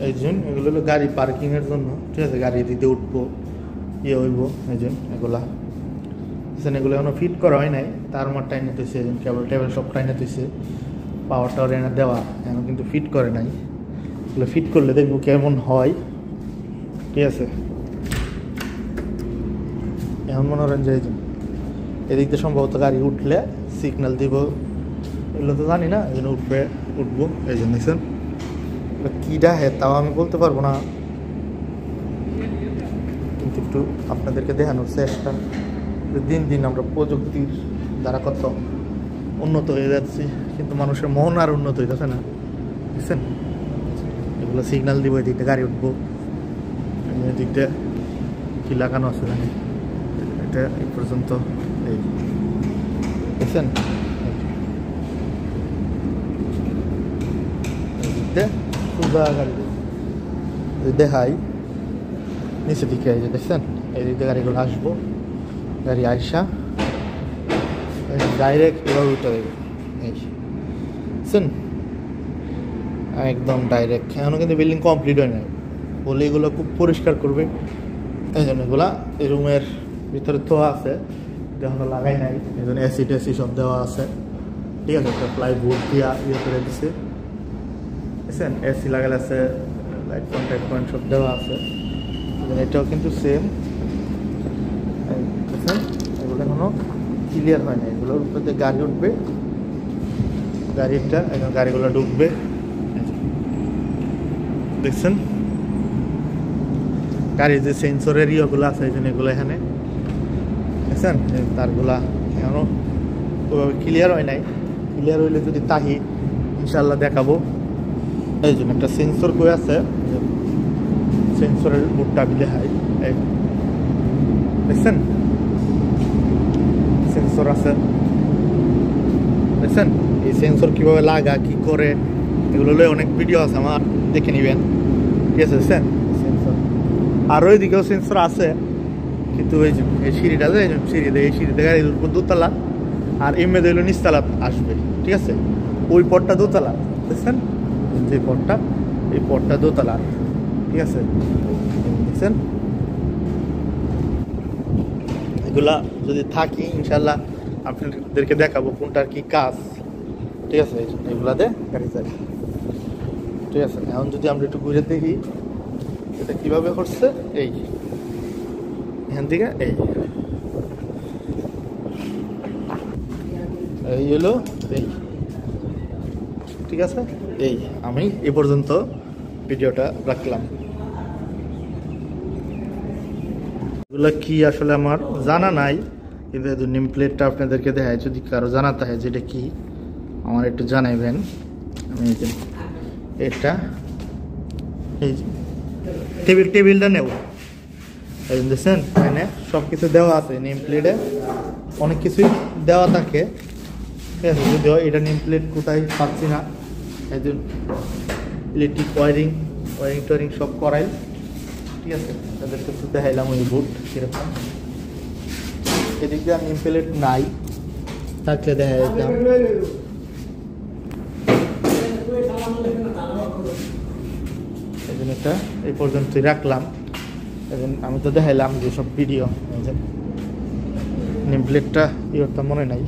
এই জন্য এগুলো হলো গাড়ি পার্কিংয়ের জন্য, ঠিক আছে? গাড়ি দিতে উঠবো, ইয়ে হইব, এই জন্য এগুলা এগুলো এখনো ফিট করা হয় নাই। তার মারটা এনে দিয়েছে, এই জন্য কেবল টেবিল সবটা এনে দিয়েছে, পাওয়ার টাওয়ার এনে দেওয়া, এখন কিন্তু ফিট করে নাই। এগুলো ফিট করলে দেখবো কেমন হয়, ঠিক আছে? এখন মনে করেন যে এদিক দিয়ে সম্ভবত গাড়ি উঠলে সিগন্যাল দিব, এগুলো তো জানি না, এই জন্য উঠবো, এই জন্য দেখছেন কীটা হ্যাঁ তাও আমি বলতে পারবো না, কিন্তু একটু আপনাদেরকে দেখানোর চেষ্টা। দিন দিন আমরা প্রযুক্তির দ্বারা কত উন্নত হয়ে যাচ্ছি, কিন্তু মানুষের মন আর উন্নত হইতেছে না, বুঝছেন? এগুলো সিগন্যাল দিব, এদিক দিয়ে গাড়ি উঠবো, এদিক দিয়ে কী লাগানো আছে জানি, এটা এই পর্যন্ত, এই বুঝছেন? সোজা গাড়ি দেখাই নিচে দিকে, এই যে দেখছেন এই দিক দিয়ে গাড়িগুলো আসবো, গাড়ি আইসা ডাইরেক্ট এভাবে উঠে দেবে, এই বুঝছেন? একদম ডাইরেক্ট। এখনও কিন্তু বিল্ডিং কমপ্লিট হয় নাই বলে এগুলো খুব পরিষ্কার করবে, এই জন্য এগুলা এই রুমের ভিতরে তো আছে, এখনো লাগাই নাই, এই জন্য এসি টেসি সব দেওয়া আছে, ঠিক আছে? একটা প্লাইবোর্ড দিয়া ইয়ে করে দিছে, বুঝছেন? এসি লাগালে আছে, লাইট পয়েন্ট সব দেওয়া আছে, এটাও কিন্তু সেম, বুঝছেন? এগুলো এখনো ক্লিয়ার হয় না, এগুলোর উপরে গাড়ি উঠবে, গাড়িটা এখন গাড়িগুলো ঢুকবে, দেখছেন? গাড়ির যে সেন্সরের ইয়েগুলো আছে, এই জন্য এগুলো এখানে, দেখছেন? তারগুলা এখনো ওইভাবে ক্লিয়ার হয় নাই, ক্লিয়ার হইলে যদি তাহি ইনশাল্লাহ দেখাবো। এই জন্য একটা সেন্সর কই আছে, সেন্সরের বোর্ডটা বিলে হাই, দেখছেন? সেন্সর আছে, দেখছেন? এই সেন্সর কীভাবে লাগা, কী করে, এগুলো অনেক ভিডিও আছে আমার, দেখে নেবেন, ঠিক আছে? দেখছেন সেন্সর, আরও এদিকেও সেন্সর আছে, কিন্তু এই সিঁড়িটা যে এই সিঁড়িতে গাড়ির উপর দোতলা, আর এমএদ হইলো নিচতলা আসবে, ঠিক আছে? ওই পথটা দোতলা, দেখছেন? যে পথটা, এই পথটা দোতলা, ঠিক আছে? দেখছেন? এগুলা যদি থাকি ইনশাল্লাহ আপনাদেরকে দেখাবো কোনটার কি কাজ, ঠিক আছে? এগুলাতে গাড়ি চাই, ঠিক আছে? এখন যদি আমরা একটু ঘুরে দেখি এটা কিভাবে করছে, এই এখান থেকে এই হলো এই, ঠিক আছে? এই আমি এ পর্যন্ত ভিডিওটা রাখলাম। এগুলো কি আসলে আমার জানা নাই, কিন্তু নেম প্লেটটা আপনাদেরকে দেখায়, যদি কারো জানাতে হয় যেটা কি আমার একটু জানাইবেন। আমি এটা এই টেবিলটা নেব, দেখছেন? এখানে সব কিছু দেওয়া আছে, নেম প্লেটে অনেক কিছুই দেওয়া থাকে, ঠিক আছে? যদিও এটা নেম প্লেট কোথায় পাচ্ছি না, এই জন্য ইলেকট্রিক ওয়ারিং সব করাই, ঠিক আছে? তাদেরকে একটু দেখাইলাম ওই বুট কীরকম, এদিক দিয়ে নেম প্লেট নাই, থাকলে দেখা যেতাম। এই জন্য এটা এই পর্যন্তই রাখলাম, এখন আমি তো দেখাইলাম যে সব ভিডিও, নেম প্লেটটা ইয়েটা মনে নাই।